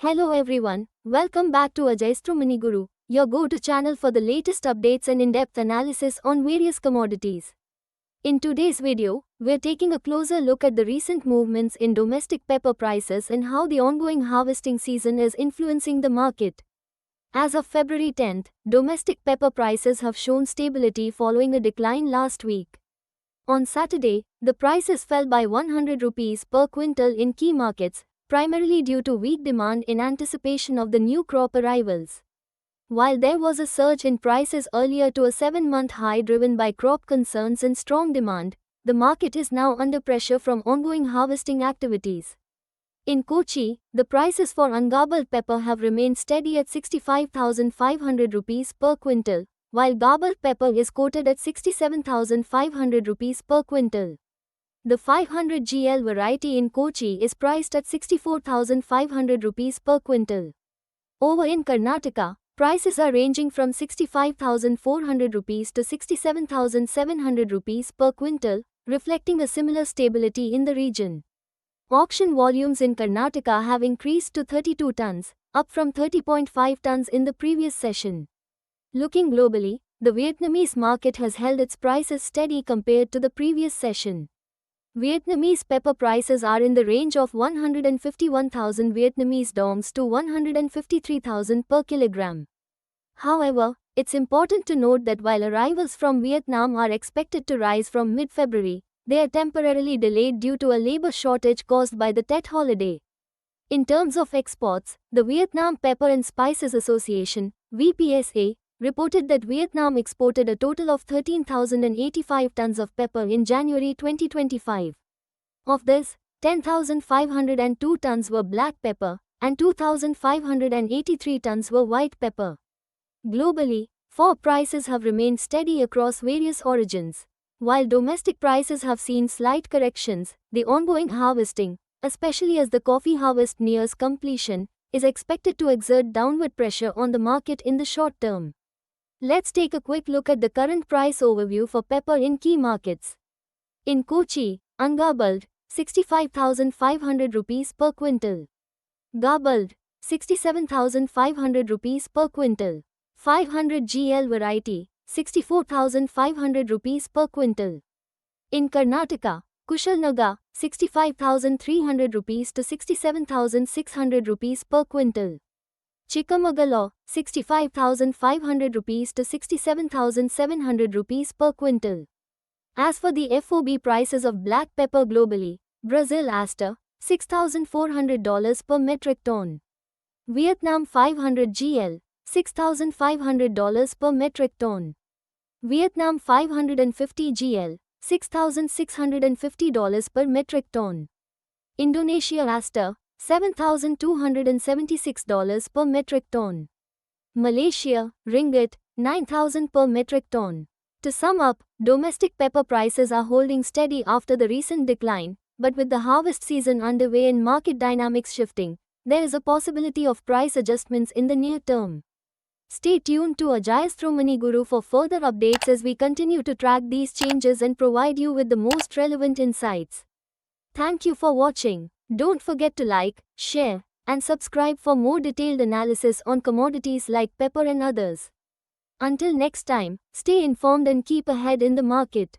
Hello everyone, welcome back to Ajayastro Guru, your go-to channel for the latest updates and in-depth analysis on various commodities. In today's video, we're taking a closer look at the recent movements in domestic pepper prices and how the ongoing harvesting season is influencing the market. As of February 10th, domestic pepper prices have shown stability following a decline last week. On Saturday, the prices fell by 100 rupees per quintal in key markets, primarily due to weak demand in anticipation of the new crop arrivals. While there was a surge in prices earlier to a 7-month high driven by crop concerns and strong demand, the market is now under pressure from ongoing harvesting activities. In Kochi, the prices for ungarbled pepper have remained steady at 65,500 rupees per quintal, while garbled pepper is quoted at 67,500 rupees per quintal. The 500 GL variety in Kochi is priced at 64,500 rupees per quintal. Over in Karnataka, prices are ranging from 65,400 rupees to 67,700 rupees per quintal, reflecting a similar stability in the region. Auction volumes in Karnataka have increased to 32 tons, up from 30.5 tons in the previous session. Looking globally, the Vietnamese market has held its prices steady compared to the previous session. Vietnamese pepper prices are in the range of 151,000 Vietnamese dongs to 153,000 per kilogram. However, it's important to note that while arrivals from Vietnam are expected to rise from mid-February, they are temporarily delayed due to a labor shortage caused by the Tet holiday. In terms of exports, the Vietnam Pepper and Spices Association, VPSA, reported that Vietnam exported a total of 13,085 tons of pepper in January 2025. Of this, 10,502 tons were black pepper, and 2,583 tons were white pepper. Globally, FOB prices have remained steady across various origins. While domestic prices have seen slight corrections, the ongoing harvesting, especially as the coffee harvest nears completion, is expected to exert downward pressure on the market in the short term. Let's take a quick look at the current price overview for pepper in key markets. In Kochi, ungarbled, 65,500 rupees per quintal. Garbled, 67,500 rupees per quintal. 500 GL variety, 64,500 rupees per quintal. In Karnataka, Kushalnaga, 65,300 rupees to 67,600 rupees per quintal. Chikamagalur, 65,500 rupees to 67,700 rupees per quintal. As for the FOB prices of black pepper globally, Brazil Aster, $6,400 per metric ton. Vietnam 500 GL, $6,500 per metric ton. Vietnam 550 GL, $6,650 per metric ton. Indonesia Aster, $7,276 per metric ton. Malaysia, Ringgit, 9,000 per metric ton. To sum up, domestic pepper prices are holding steady after the recent decline, but with the harvest season underway and market dynamics shifting, there is a possibility of price adjustments in the near term. Stay tuned to Ajayastro Guru for further updates as we continue to track these changes and provide you with the most relevant insights. Thank you for watching. Don't forget to like, share, and subscribe for more detailed analysis on commodities like pepper and others. Until next time, stay informed and keep ahead in the market.